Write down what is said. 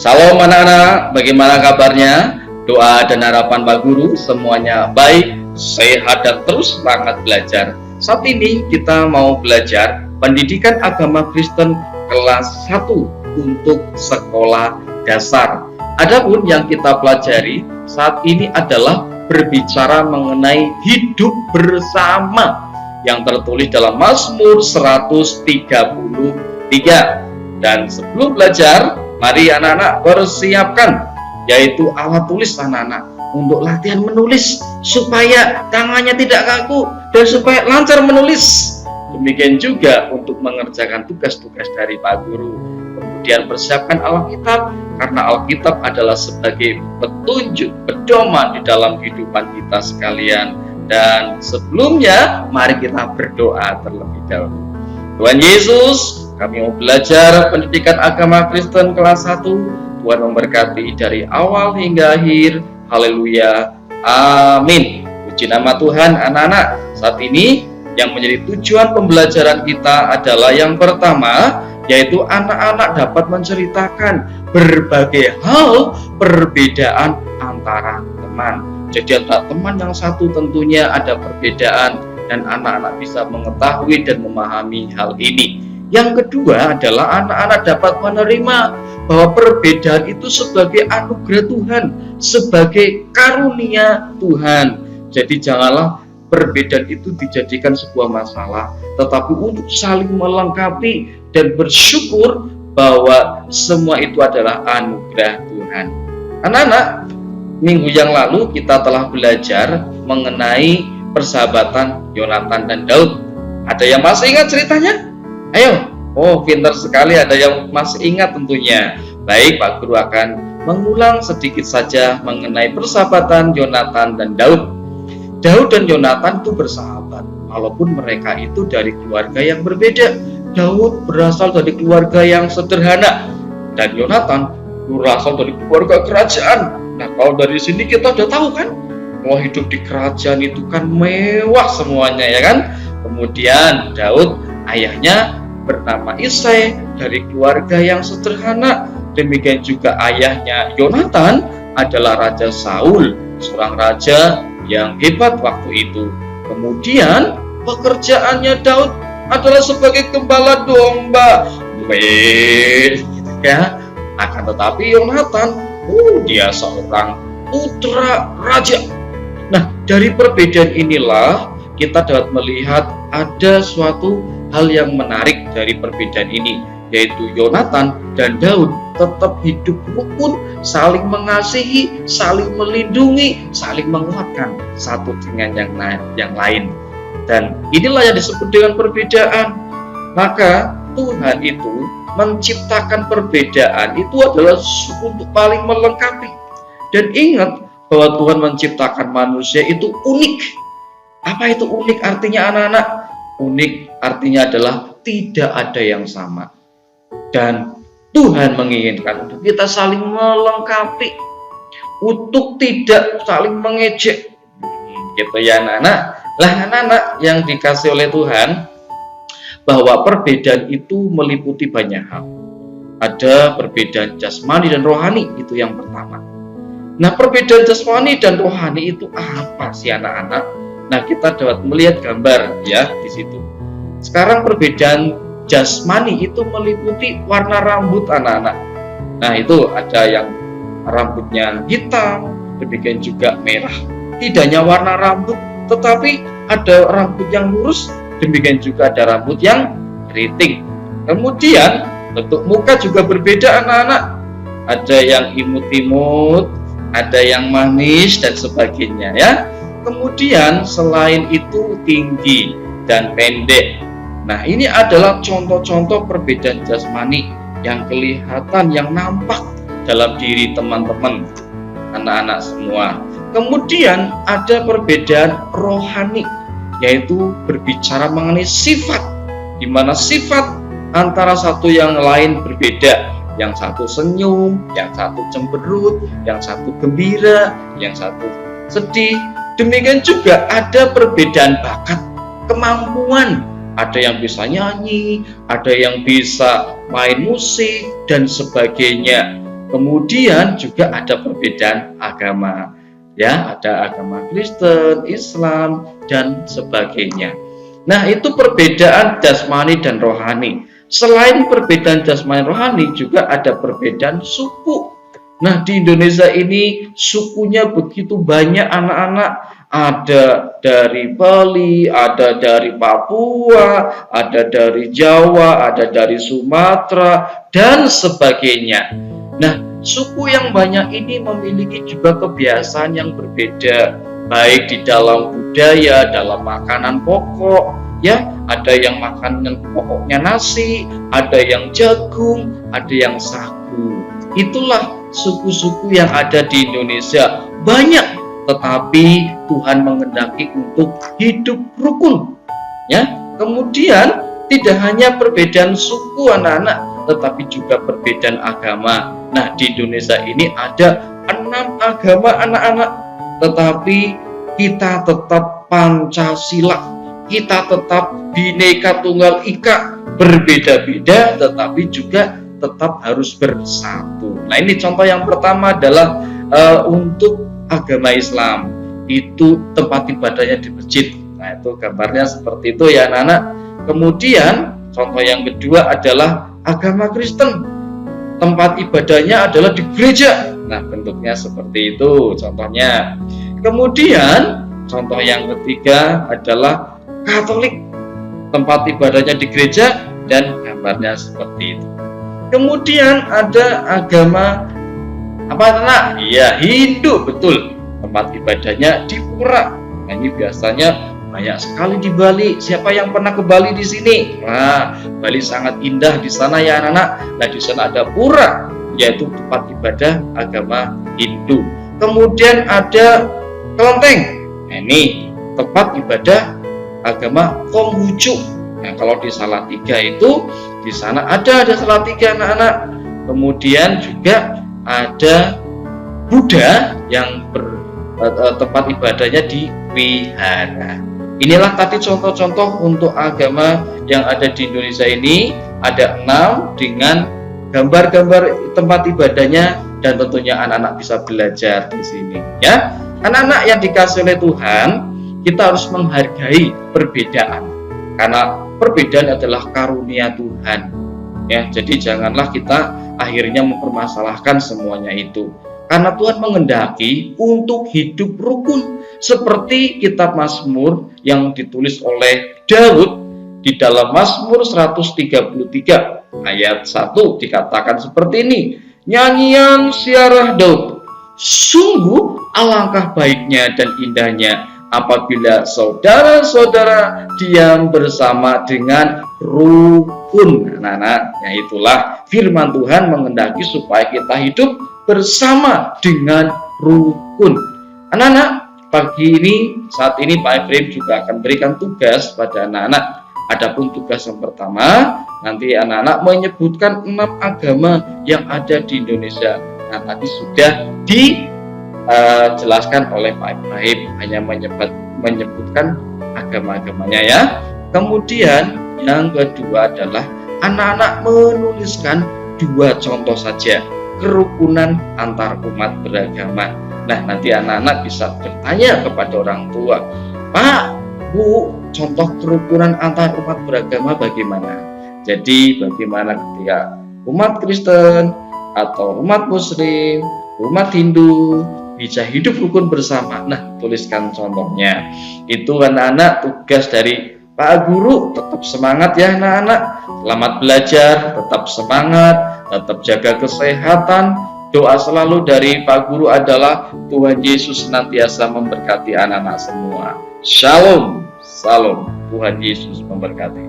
Salam anak-anak, bagaimana kabarnya? Doa dan harapan Pak Guru semuanya baik, sehat dan terus semangat belajar. Saat ini kita mau belajar pendidikan agama Kristen kelas 1 untuk sekolah dasar. Adapun yang kita pelajari saat ini adalah berbicara mengenai hidup bersama yang tertulis dalam Mazmur 133. Dan sebelum belajar, mari anak-anak persiapkan, yaitu alat tulis anak-anak untuk latihan menulis supaya tangannya tidak kaku dan supaya lancar menulis. Demikian juga untuk mengerjakan tugas-tugas dari Pak Guru. Kemudian persiapkan Alkitab, karena Alkitab adalah sebagai petunjuk, pedoman di dalam kehidupan kita sekalian. Dan sebelumnya, mari kita berdoa terlebih dahulu. Tuhan Yesus, kami mau belajar pendidikan agama Kristen kelas 1. Tuhan memberkati dari awal hingga akhir. Haleluya. Amin. Puji nama Tuhan anak-anak. Saat ini yang menjadi tujuan pembelajaran kita adalah yang pertama, yaitu anak-anak dapat menceritakan berbagai hal perbedaan antara teman. Jadi antara teman yang satu tentunya ada perbedaan dan anak-anak bisa mengetahui dan memahami hal ini. Yang kedua adalah anak-anak dapat menerima bahwa perbedaan itu sebagai anugerah Tuhan, sebagai karunia Tuhan. Jadi janganlah perbedaan itu dijadikan sebuah masalah, tetapi untuk saling melengkapi dan bersyukur bahwa semua itu adalah anugerah Tuhan. Anak-anak, minggu yang lalu kita telah belajar mengenai persahabatan Yonatan dan Daud. Ada yang masih ingat ceritanya? Ayo, pintar sekali, ada yang masih ingat tentunya. Baik, Pak Guru akan mengulang sedikit saja mengenai persahabatan Yonatan dan Daud. Daud dan Yonatan itu bersahabat, walaupun mereka itu dari keluarga yang berbeda. Daud berasal dari keluarga yang sederhana, dan Yonatan berasal dari keluarga kerajaan. Nah, kalau dari sini kita udah tahu kan, bahwa hidup di kerajaan itu kan mewah semuanya, ya kan? Kemudian Daud, ayahnya bernama Isai, dari keluarga yang sederhana. Demikian juga ayahnya Yonatan adalah Raja Saul, seorang raja yang hebat waktu itu. Kemudian pekerjaannya Daud adalah sebagai gembala domba. Gitu ya. Akan tetapi Yonatan, dia seorang putra raja. Nah, dari perbedaan inilah kita dapat melihat ada suatu hal yang menarik dari perbedaan ini, yaitu Yonatan dan Daud tetap hidup rukun, saling mengasihi, saling melindungi, saling menguatkan satu dengan yang lain. Dan inilah yang disebut dengan perbedaan. Maka Tuhan itu menciptakan perbedaan itu adalah untuk paling melengkapi. Dan ingat bahwa Tuhan menciptakan manusia itu unik. Apa itu unik artinya anak-anak? Unik artinya adalah tidak ada yang sama. Dan Tuhan menginginkan untuk kita saling melengkapi, untuk tidak saling mengejek. Gitu ya anak-anak. Lah anak-anak yang dikasih oleh Tuhan, bahwa perbedaan itu meliputi banyak hal. Ada perbedaan jasmani dan rohani, itu yang pertama. Nah, perbedaan jasmani dan rohani itu apa sih anak-anak? Nah, kita dapat melihat gambar ya di situ. Sekarang perbedaan jasmani itu meliputi warna rambut anak-anak. Nah, itu ada yang rambutnya hitam, demikian juga merah. Tidak hanya warna rambut, tetapi ada rambut yang lurus, demikian juga ada rambut yang keriting. Kemudian bentuk muka juga berbeda anak-anak. Ada yang imut-imut, ada yang manis dan sebagainya ya. Kemudian selain itu tinggi dan pendek. Nah, ini adalah contoh-contoh perbedaan jasmani yang kelihatan, yang nampak dalam diri teman-teman anak-anak semua. Kemudian ada perbedaan rohani, yaitu berbicara mengenai sifat, di mana sifat antara satu yang lain berbeda. Yang satu senyum, yang satu cemberut, yang satu gembira, yang satu sedih. Demikian juga ada perbedaan bakat, kemampuan. Ada yang bisa nyanyi, ada yang bisa main musik, dan sebagainya. Kemudian juga ada perbedaan agama, ya, ada agama Kristen, Islam, dan sebagainya. Nah, itu perbedaan jasmani dan rohani. Selain perbedaan jasmani rohani, juga ada perbedaan suku. Nah, di Indonesia ini sukunya begitu banyak anak-anak. Ada dari Bali, ada dari Papua, ada dari Jawa, ada dari Sumatera, dan sebagainya. Nah, suku yang banyak ini memiliki juga kebiasaan yang berbeda, baik di dalam budaya, dalam makanan pokok, ya, ada yang makanan pokoknya nasi, ada yang jagung, ada yang sagu. Itulah suku-suku yang ada di Indonesia. Banyak, tetapi Tuhan menghendaki untuk hidup rukun, ya. Kemudian tidak hanya perbedaan suku anak-anak, tetapi juga perbedaan agama. Nah, di Indonesia ini ada 6 agama anak-anak, tetapi kita tetap Pancasila, kita tetap Bhinneka Tunggal Ika, berbeda-beda tetapi juga tetap harus bersatu. Nah, ini contoh yang pertama adalah untuk agama Islam, itu tempat ibadahnya di masjid. Nah, itu gambarnya seperti itu ya anak-anak. Kemudian contoh yang kedua adalah agama Kristen, tempat ibadahnya adalah di gereja. Nah, bentuknya seperti itu contohnya. Kemudian contoh yang ketiga adalah Katolik, tempat ibadahnya di gereja dan gambarnya seperti itu. Kemudian ada agama apa anak? Iya, Hindu, betul. Tempat ibadahnya di pura. Nah, ini biasanya banyak sekali di Bali. Siapa yang pernah ke Bali di sini? Nah, Bali sangat indah di sana ya anak-anak. Nah, di sana ada pura, yaitu tempat ibadah agama Hindu. Kemudian ada kelenteng. Nah, ini tempat ibadah agama Konghucu. Nah, kalau di Salatiga itu di sana ada Salatiga anak-anak. Kemudian juga ada Buddha yang tempat ibadahnya di wihara. Inilah tadi contoh-contoh untuk agama yang ada di Indonesia ini. Ada 6 dengan gambar-gambar tempat ibadahnya, dan tentunya anak-anak bisa belajar di sini. Ya, anak-anak yang dikasih oleh Tuhan, kita harus menghargai perbedaan, karena perbedaan adalah karunia Tuhan. Ya, jadi janganlah kita akhirnya mempermasalahkan semuanya itu, karena Tuhan menghendaki untuk hidup rukun, seperti kitab Mazmur yang ditulis oleh Daud. Di dalam Mazmur 133 ayat 1 dikatakan seperti ini, nyanyian siarah Daud, sungguh alangkah baiknya dan indahnya apabila saudara-saudara diam bersama dengan rukun. Nah, itulah firman Tuhan menghendaki supaya kita hidup bersama dengan rukun. Anak-anak, pagi ini, saat ini Pak Efraim juga akan berikan tugas pada anak-anak. Adapun tugas yang pertama, nanti anak-anak menyebutkan 6 agama yang ada di Indonesia. Nah, tadi sudah dijelaskan oleh Pak Ibrahim, hanya menyebutkan agama-agamanya ya. Kemudian yang kedua adalah anak-anak menuliskan 2 contoh saja kerukunan antar umat beragama. Nah, nanti anak-anak bisa bertanya kepada orang tua, Pak, Bu, contoh kerukunan antar umat beragama bagaimana? Jadi bagaimana ketika umat Kristen atau umat Muslim, umat Hindu bisa hidup rukun bersama? Nah, tuliskan contohnya. Itu anak-anak tugas dari Pak Guru. Tetap semangat ya anak-anak. Selamat belajar, tetap semangat, tetap jaga kesehatan. Doa selalu dari Pak Guru adalah Tuhan Yesus senantiasa memberkati anak-anak semua. Shalom, salam. Tuhan Yesus memberkati.